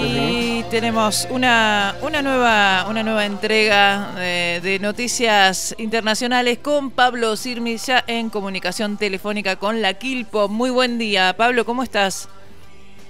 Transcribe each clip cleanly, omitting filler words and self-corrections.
Y tenemos una nueva entrega de noticias internacionales con Pablo Sirmi, ya en comunicación telefónica con la Quilpo. Muy buen día, Pablo, ¿cómo estás?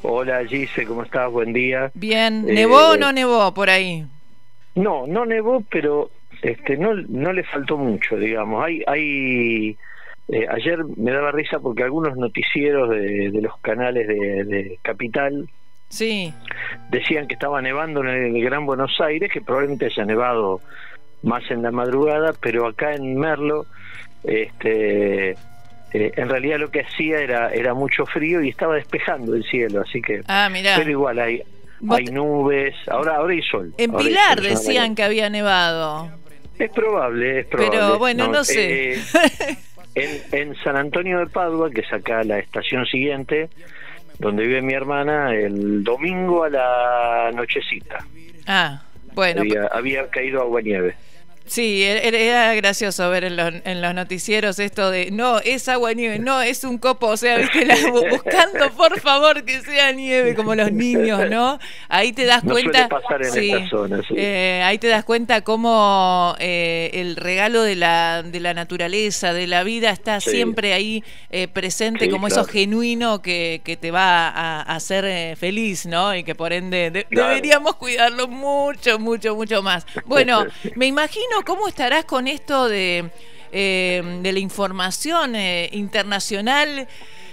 Hola Gise, ¿cómo estás? Buen día. Bien, ¿nevó o no nevó por ahí? No nevó, pero no le faltó mucho, digamos. Ayer me daba risa porque algunos noticieros de los canales de Capital sí decían que estaba nevando en el Gran Buenos Aires, que probablemente haya nevado más en la madrugada, pero acá en Merlo en realidad lo que hacía era mucho frío y estaba despejando el cielo, así que mirá. pero igual hay nubes, ahora hay sol. En Pilar decían que había nevado. Es probable. Pero bueno, no sé. En San Antonio de Padua, que es acá la estación siguiente, donde vive mi hermana, el domingo a la nochecita. Bueno. Había caído aguanieve. Sí, era gracioso ver en los noticieros esto de no, es agua nieve, no, es un copo, o sea, viste, buscando por favor que sea nieve, como los niños, ¿no? Ahí te das cuenta. Suele pasar en esta zona, sí. Ahí te das cuenta cómo el regalo de la naturaleza, de la vida, está siempre ahí presente, como claro. Eso genuino que te va a hacer feliz, ¿no? Y que por ende deberíamos cuidarlo mucho más. Bueno, me imagino cómo estarás con esto de la información internacional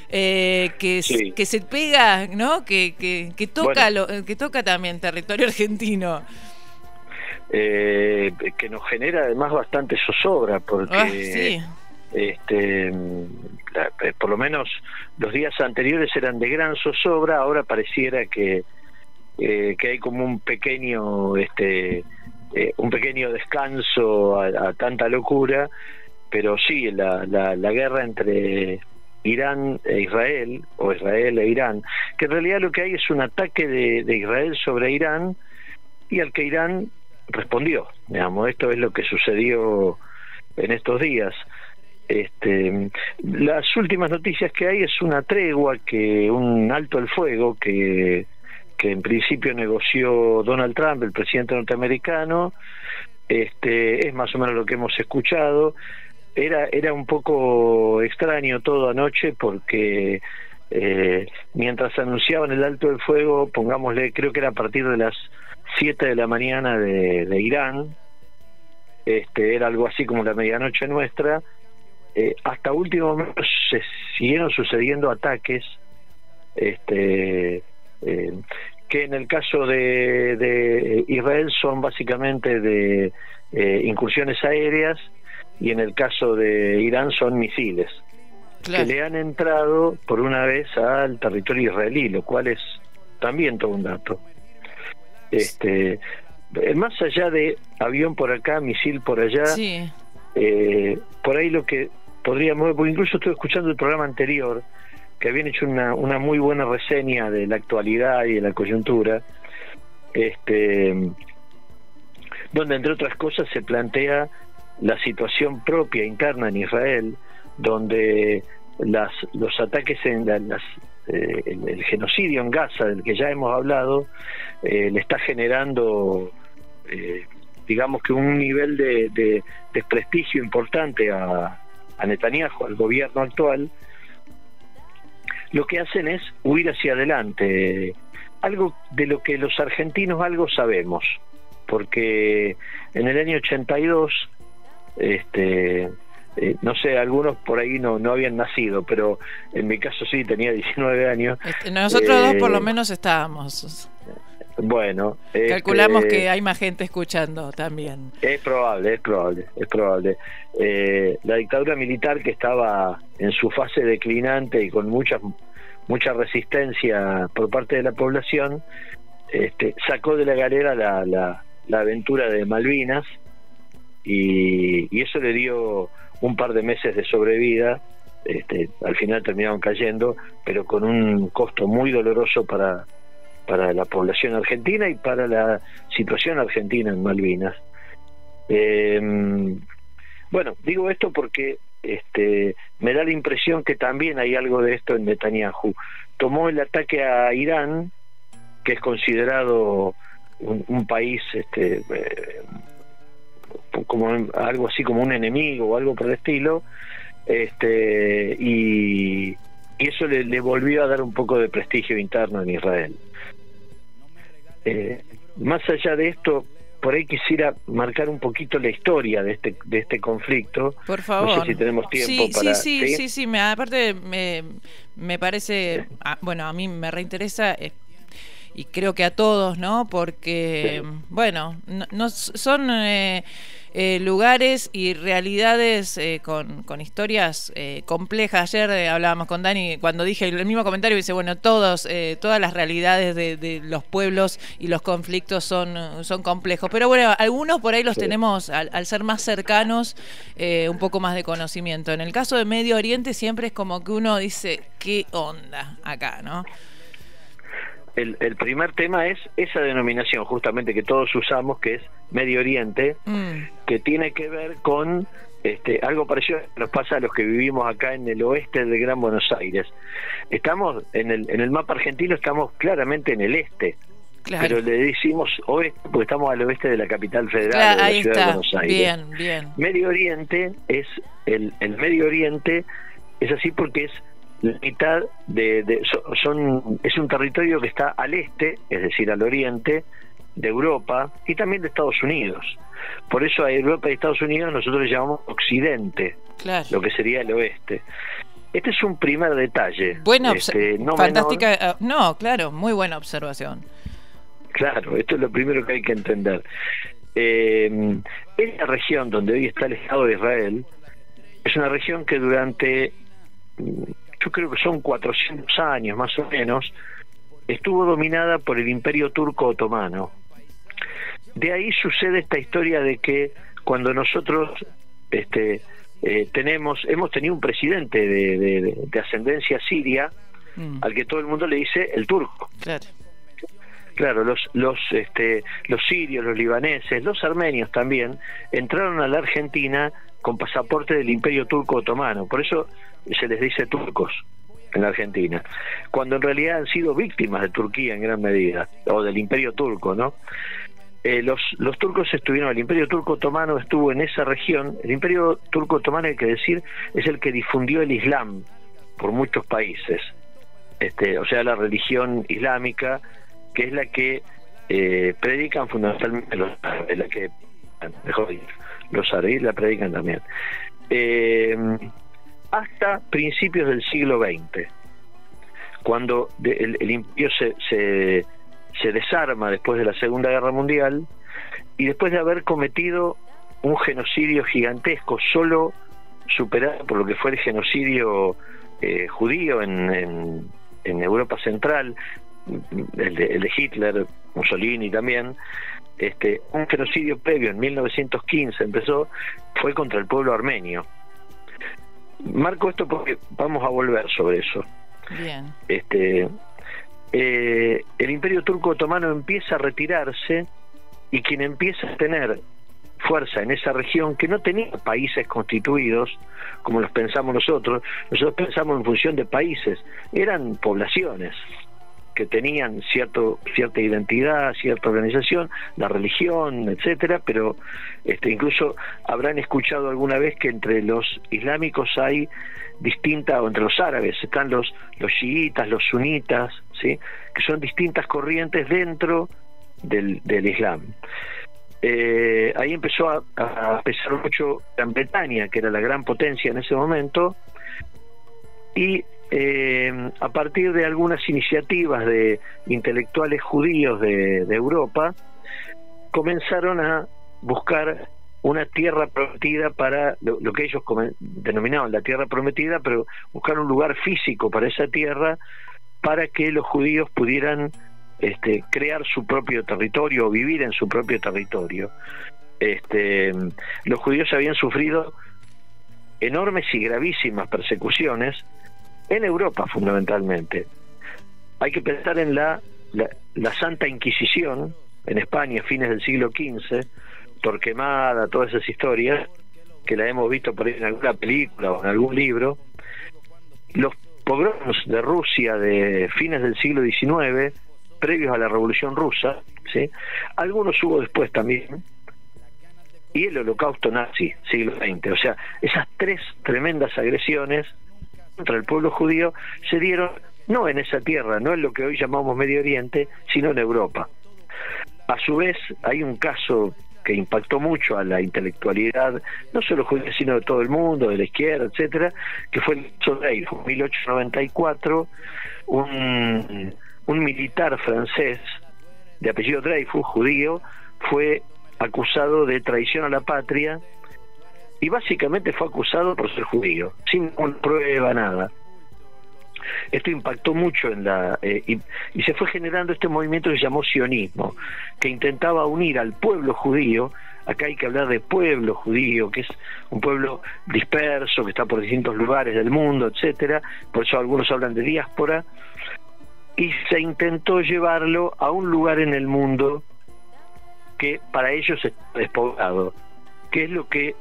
que se pega, ¿no? Que toca que toca también territorio argentino. Que nos genera además bastante zozobra porque por lo menos los días anteriores eran de gran zozobra, ahora pareciera que hay como un pequeño descanso a tanta locura, pero sí, la guerra entre Irán e Israel, o Israel e Irán, que en realidad lo que hay es un ataque de Israel sobre Irán, y al que Irán respondió, digamos. Esto es lo que sucedió en estos días. Las últimas noticias que hay es una tregua, un alto el fuego que en principio negoció Donald Trump, el presidente norteamericano. Es más o menos lo que hemos escuchado. Era un poco extraño todo anoche porque mientras anunciaban el alto del fuego, pongámosle, creo que era a partir de las 7 de la mañana de Irán, era algo así como la medianoche nuestra, hasta último momento se siguieron sucediendo ataques, que en el caso de Israel son básicamente de incursiones aéreas, y en el caso de Irán son misiles, claro, que le han entrado por una vez al territorio israelí, lo cual es también todo un dato. Más allá de avión por acá, misil por allá, por ahí lo que podríamos, porque incluso estuve escuchando el programa anterior, que habían hecho una muy buena reseña de la actualidad y de la coyuntura, donde entre otras cosas se plantea la situación propia interna en Israel, donde los ataques el genocidio en Gaza, del que ya hemos hablado, le está generando digamos que un nivel de desprestigio importante a Netanyahu, al gobierno actual. Lo que hacen es huir hacia adelante, algo de lo que los argentinos algo sabemos, porque en el año 82, no sé, algunos por ahí no habían nacido, pero en mi caso sí, tenía 19 años. Nosotros dos por lo menos estábamos. Bueno, calculamos que hay más gente escuchando también. Es probable. La dictadura militar, que estaba en su fase declinante y con mucha resistencia por parte de la población, sacó de la galera la aventura de Malvinas, y eso le dio un par de meses de sobrevida. Al final terminaron cayendo, pero con un costo muy doloroso para la población argentina y para la situación argentina en Malvinas. Bueno, digo esto porque me da la impresión que también hay algo de esto en Netanyahu. Tomó el ataque a Irán que es considerado un país como algo así como un enemigo o algo por el estilo, y eso le volvió a dar un poco de prestigio interno en Israel. Más allá de esto, por ahí quisiera marcar un poquito la historia de este conflicto. Por favor. No sé si tenemos tiempo para... Sí, aparte me parece, bueno, a mí me reinteresa, y creo que a todos, ¿no? Porque, bueno, no son lugares y realidades con historias complejas. Ayer hablábamos con Dani, cuando dije el mismo comentario, dice, bueno, todas las realidades de los pueblos y los conflictos son complejos. Pero bueno, algunos por ahí los tenemos, al ser más cercanos, un poco más de conocimiento. En el caso de Medio Oriente siempre es como que uno dice, ¿qué onda acá, no? El primer tema es esa denominación justamente que todos usamos, que es Medio Oriente, que tiene que ver con algo parecido que nos pasa a los que vivimos acá en el oeste del Gran Buenos Aires. Estamos en el mapa argentino, estamos claramente en el este, claro, pero le decimos oeste porque estamos al oeste de la capital federal, claro, de la ciudad de Buenos Aires. Bien. Medio Oriente es el Medio Oriente es así porque es la mitad es un territorio que está al este, es decir, al oriente de Europa y también de Estados Unidos. Por eso a Europa y Estados Unidos nosotros le llamamos occidente, claro, lo que sería el oeste. Este es un primer detalle. Bueno, fantástica, no, claro, muy buena observación. Claro, esto es lo primero que hay que entender. Esta región donde hoy está el Estado de Israel es una región que durante, yo creo que son 400 años más o menos, estuvo dominada por el Imperio Turco Otomano. De ahí sucede esta historia de que cuando nosotros hemos tenido un presidente de ascendencia siria, al que todo el mundo le dice el turco. Claro, los sirios, los libaneses, los armenios también entraron a la Argentina con pasaporte del Imperio Turco Otomano, por eso se les dice turcos en la Argentina, cuando en realidad han sido víctimas de Turquía en gran medida, o del Imperio Turco, ¿no? Los turcos estuvieron, el Imperio Turco Otomano estuvo en esa región. El Imperio Turco Otomano, hay que decir, es el que difundió el Islam por muchos países, o sea, la religión islámica, que es la que predican fundamentalmente los árabes, la que, mejor dicho, los árabes la predican también. Hasta principios del siglo XX, cuando el imperio se desarma después de la Segunda Guerra Mundial y después de haber cometido un genocidio gigantesco, solo superado por lo que fue el genocidio judío en Europa Central, el de Hitler, Mussolini también, un genocidio previo en 1915 fue contra el pueblo armenio. Marco esto porque vamos a volver sobre eso. Bien. El Imperio Turco Otomano empieza a retirarse y quien empieza a tener fuerza en esa región, que no tenía países constituidos como los pensamos nosotros pensamos en función de países, eran poblaciones que tenían cierta identidad, cierta organización, la religión, etcétera, pero incluso habrán escuchado alguna vez que entre los islámicos hay distintas, o entre los árabes están los chiitas, los sunitas, ¿sí?, que son distintas corrientes dentro del Islam. Ahí empezó a pesar mucho Gran Bretaña, que era la gran potencia en ese momento, y a partir de algunas iniciativas de intelectuales judíos de Europa, comenzaron a buscar una tierra prometida para lo que ellos denominaban la tierra prometida, pero buscar un lugar físico para esa tierra para que los judíos pudieran crear su propio territorio o vivir en su propio territorio. Los judíos habían sufrido enormes y gravísimas persecuciones en Europa fundamentalmente. Hay que pensar en la Santa Inquisición en España, fines del siglo XV, Torquemada, todas esas historias que la hemos visto por ahí en alguna película o en algún libro. Los pogroms de Rusia de fines del siglo XIX, previos a la Revolución Rusa, ¿sí? Algunos hubo después también, y el Holocausto nazi, siglo XX. O sea, esas tres tremendas agresiones contra el pueblo judío se dieron no en esa tierra, no en lo que hoy llamamos Medio Oriente, sino en Europa. A su vez, hay un caso que impactó mucho a la intelectualidad, no solo judía, sino de todo el mundo, de la izquierda, etcétera, que fue el caso Dreyfus, 1894, un militar francés de apellido Dreyfus, judío, fue acusado de traición a la patria y básicamente fue acusado por ser judío, sin ninguna prueba, nada. Esto impactó mucho en y se fue generando este movimiento que se llamó sionismo, que intentaba unir al pueblo judío. Acá hay que hablar de pueblo judío, que es un pueblo disperso, que está por distintos lugares del mundo, etcétera. Por eso algunos hablan de diáspora. Y se intentó llevarlo a un lugar en el mundo que para ellos es despoblado, que es lo que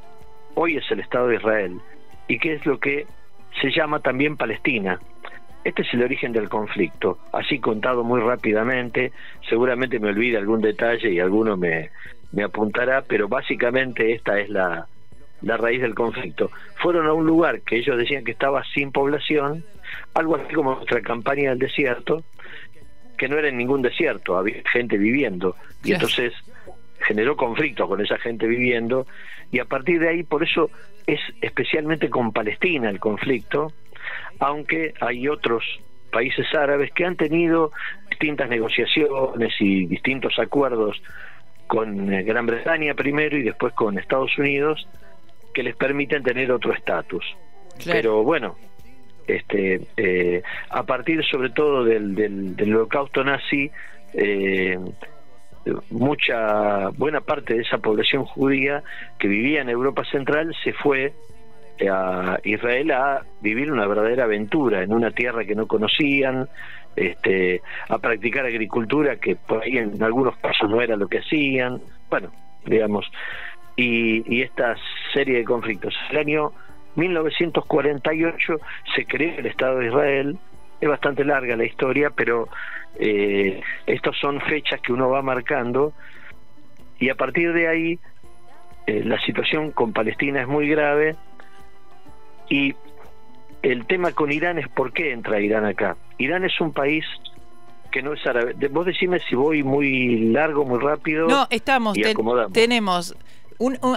hoy es el Estado de Israel, y que es lo que se llama también Palestina. Este es el origen del conflicto, así contado muy rápidamente. Seguramente me olvide algún detalle y alguno me apuntará, pero básicamente esta es la raíz del conflicto. Fueron a un lugar que ellos decían que estaba sin población, algo así como nuestra campaña del desierto, que no era en ningún desierto, había gente viviendo, y entonces generó conflicto con esa gente viviendo, y a partir de ahí, por eso es especialmente con Palestina el conflicto, aunque hay otros países árabes que han tenido distintas negociaciones y distintos acuerdos con Gran Bretaña primero y después con Estados Unidos, que les permiten tener otro estatus. Claro. Pero bueno, a partir sobre todo del Holocausto nazi, buena parte de esa población judía que vivía en Europa Central se fue a Israel a vivir una verdadera aventura en una tierra que no conocían, a practicar agricultura que por ahí en algunos casos no era lo que hacían, bueno, digamos, y esta serie de conflictos. El año 1948 se creó el Estado de Israel. Es bastante larga la historia, pero estas son fechas que uno va marcando, y a partir de ahí la situación con Palestina es muy grave. Y el tema con Irán es por qué entra Irán acá. Irán es un país que no es árabe. Vos decime si voy muy largo, muy rápido. No, tenemos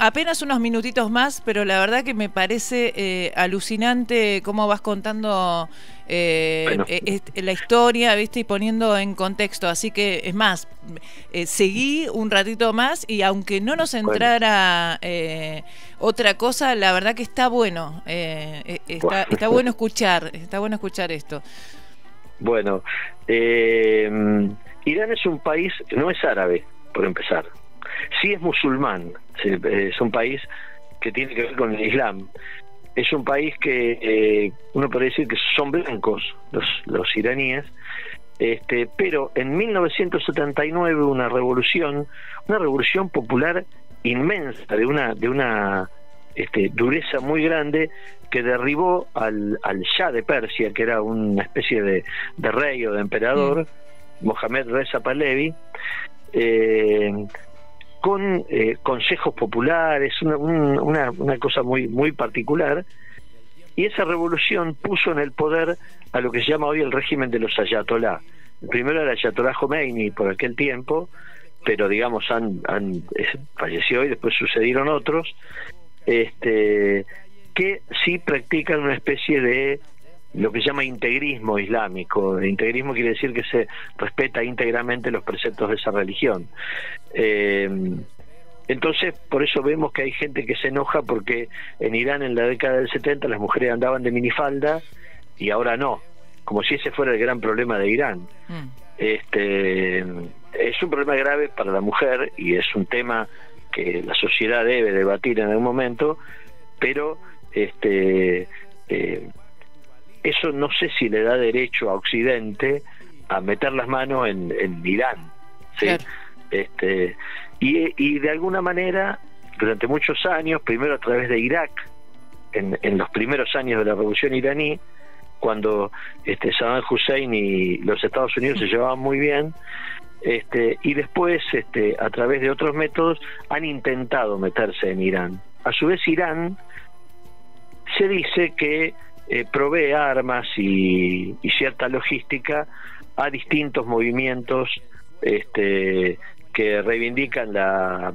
apenas unos minutitos más, pero la verdad que me parece alucinante cómo vas contando la historia, ¿viste? Y poniendo en contexto. Así que, es más, seguí un ratito más, y aunque no nos entrara otra cosa, la verdad que está bueno. Está bueno escuchar esto. Bueno, Irán es un país, no es árabe, por empezar. Sí es musulmán, es un país que tiene que ver con el Islam. Es un país que uno podría decir que son blancos los iraníes, pero en 1979 una revolución popular inmensa, de una dureza muy grande, que derribó al Shah de Persia, que era una especie de rey o de emperador, Mohammad Reza Pahlavi, con consejos populares, una cosa muy particular. Y esa revolución puso en el poder a lo que se llama hoy el régimen de los ayatolá. El primero era el ayatolá Khomeini por aquel tiempo, pero digamos falleció y después sucedieron otros, que sí practican una especie de lo que se llama integrismo islámico. El integrismo quiere decir que se respeta íntegramente los preceptos de esa religión. Entonces, por eso vemos que hay gente que se enoja porque en Irán en la década del 70 las mujeres andaban de minifalda y ahora no, como si ese fuera el gran problema de Irán. Es un problema grave para la mujer y es un tema que la sociedad debe debatir en algún momento, pero eso no sé si le da derecho a Occidente a meter las manos en Irán, ¿sí? Claro. Y de alguna manera, durante muchos años, primero a través de Irak, en los primeros años de la revolución iraní, cuando Saddam Hussein y los Estados Unidos se llevaban muy bien, y después a través de otros métodos han intentado meterse en Irán. A su vez, Irán se dice que provee armas y cierta logística a distintos movimientos que reivindican la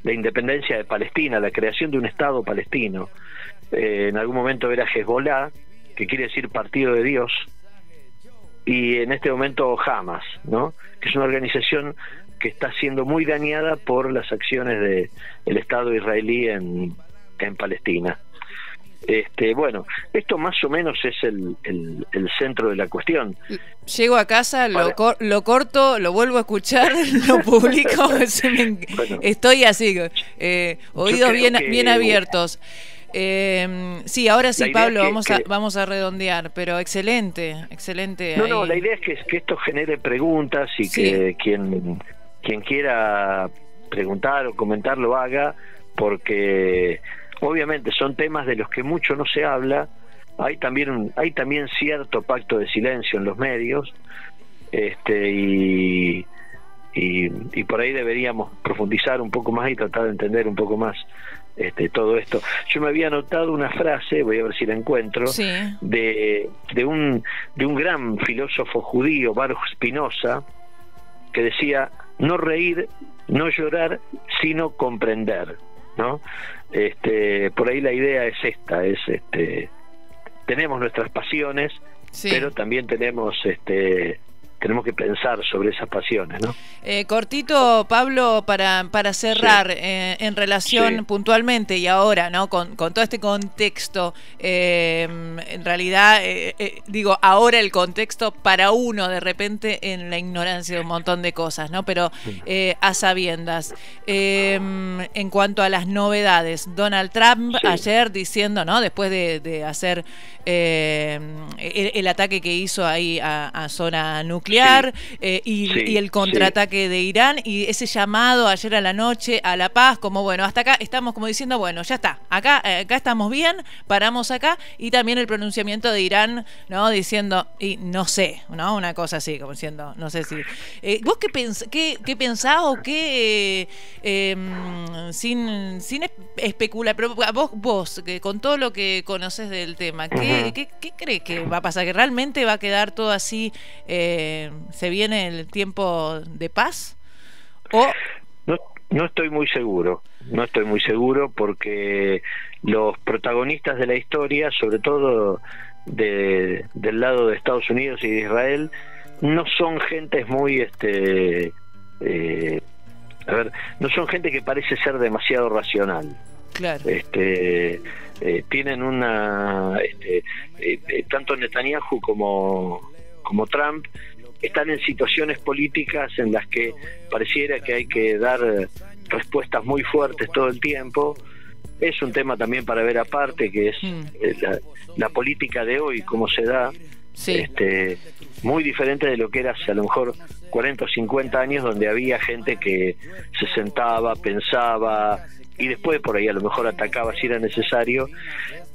independencia de Palestina, la creación de un Estado palestino. En algún momento era Hezbollah, que quiere decir Partido de Dios, y en este momento Hamas, ¿no?, que es una organización que está siendo muy dañada por las acciones del Estado israelí en Palestina. Bueno, esto más o menos es el centro de la cuestión. Llego a casa, lo corto, lo vuelvo a escuchar, lo publico. Bueno, estoy así, oídos bien abiertos. Sí, ahora sí, Pablo, vamos a redondear, pero excelente. No, la idea es que esto genere preguntas y que quien quiera preguntar o comentar lo haga, porque obviamente son temas de los que mucho no se habla. Hay también cierto pacto de silencio en los medios, y por ahí deberíamos profundizar un poco más y tratar de entender un poco más todo esto. Yo me había anotado una frase, voy a ver si la encuentro, de un gran filósofo judío, Baruch Spinoza, que decía: no reír, no llorar, sino comprender, ¿no? Por ahí la idea es esta, tenemos nuestras pasiones, pero también tenemos que pensar sobre esas pasiones, ¿no? Cortito, Pablo, para cerrar, en relación puntualmente y ahora, ¿no?, con todo este contexto, en realidad, digo, ahora el contexto para uno de repente en la ignorancia de un montón de cosas, ¿no? Pero a sabiendas, en cuanto a las novedades, Donald Trump ayer diciendo, ¿no?, después de hacer el ataque que hizo ahí a zona nuclear, y el contraataque de Irán, y ese llamado ayer a la noche a la paz, como bueno, hasta acá estamos, como diciendo, bueno, ya está, acá estamos bien, paramos acá, y también el pronunciamiento de Irán, ¿no?, diciendo, y no sé, ¿no?, una cosa así, como diciendo, no sé si vos qué pensás, o qué sin especular, pero vos que con todo lo que conoces del tema, ¿qué crees que va a pasar? ¿Que realmente va a quedar todo así? ¿Se viene el tiempo de paz? ¿O? No estoy muy seguro, porque los protagonistas de la historia, sobre todo del lado de Estados Unidos y de Israel, no son gentes muy no son gente que parece ser demasiado racional. Claro. Tienen una tanto Netanyahu como Trump están en situaciones políticas en las que pareciera que hay que dar respuestas muy fuertes todo el tiempo. Es un tema también para ver aparte, que es la política de hoy, cómo se da, muy diferente de lo que era hace a lo mejor 40 o 50 años, donde había gente que se sentaba, pensaba y después por ahí a lo mejor atacaba si era necesario.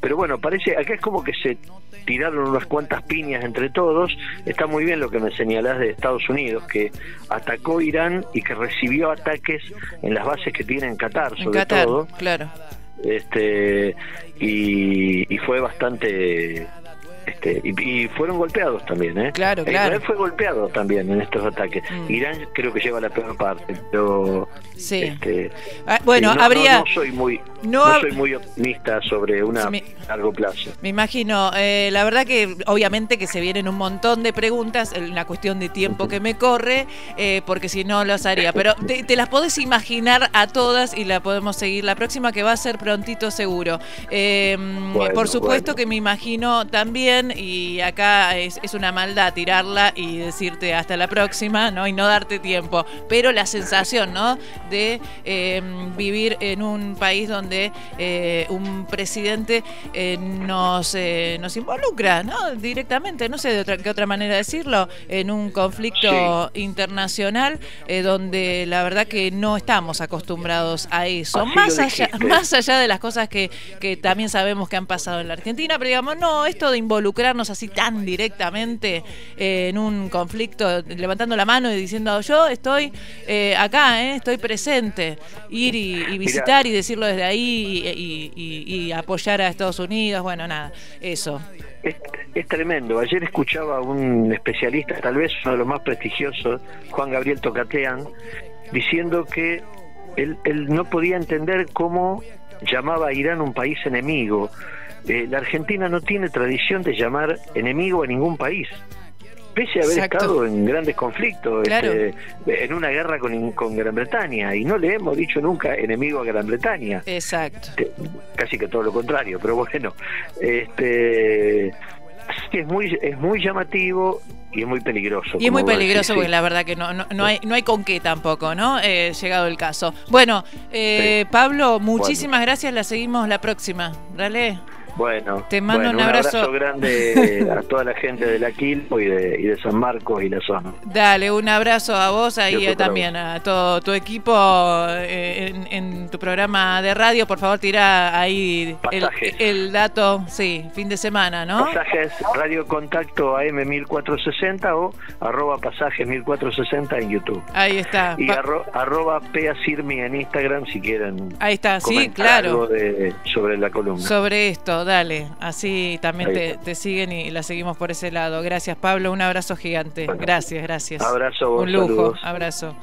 Pero bueno, parece, acá es como que se tiraron unas cuantas piñas entre todos. Está muy bien lo que me señalás de Estados Unidos, que atacó Irán y que recibió ataques en las bases que tiene en Qatar, sobre todo. Claro. Y fue bastante... y fueron golpeados también, Claro. Israel fue golpeado también en estos ataques. Irán creo que lleva la peor parte, pero bueno, no soy muy optimista sobre largo plazo. Me imagino, la verdad que obviamente que se vienen un montón de preguntas, una cuestión de tiempo que me corre, porque si no las haría, pero te las podés imaginar a todas y la podemos seguir la próxima, que va a ser prontito seguro. Por supuesto que me imagino también bien y acá es una maldad tirarla y decirte hasta la próxima, ¿no? Y no darte tiempo. Pero la sensación, ¿no? De vivir en un país donde un presidente nos involucra, ¿no? Directamente, no sé qué otra manera de decirlo, en un conflicto internacional donde la verdad que no estamos acostumbrados a eso. Más allá de las cosas que también sabemos que han pasado en la Argentina, pero digamos, no, esto de involucrarnos así tan directamente en un conflicto, levantando la mano y diciendo yo estoy acá, estoy presente, ir y visitar y decirlo desde ahí y apoyar a Estados Unidos, bueno, nada, eso. Es tremendo. Ayer escuchaba a un especialista, tal vez uno de los más prestigiosos, Juan Gabriel Tocatean, diciendo que él no podía entender cómo llamaba a Irán un país enemigo. La Argentina no tiene tradición de llamar enemigo a ningún país, pese a haber estado en grandes conflictos, claro, en una guerra con Gran Bretaña, y no le hemos dicho nunca enemigo a Gran Bretaña. Exacto. Casi que todo lo contrario, pero bueno, es muy llamativo y es muy peligroso. Y es muy peligroso porque la verdad que no hay con qué tampoco, ¿no? Llegado el caso. Bueno, Pablo, muchísimas gracias, la seguimos la próxima. Dale. Bueno, te mando un abrazo grande a toda la gente de La Quilpo y de San Marcos y la zona. Dale, un abrazo a vos ahí también, a todo tu equipo en tu programa de radio. Por favor, tirá ahí el dato, sí, fin de semana, ¿no? Pasajes, Radio Contacto AM 1460 o @pasajes 1460 en YouTube. Ahí está. Y @peasirmi en Instagram si quieren. Ahí está, sí, claro. Algo sobre la columna. Sobre esto, dale, así también te siguen y la seguimos por ese lado. Gracias, Pablo, un abrazo gigante. Bueno, gracias. Abrazo, un lujo, saludos. Abrazo.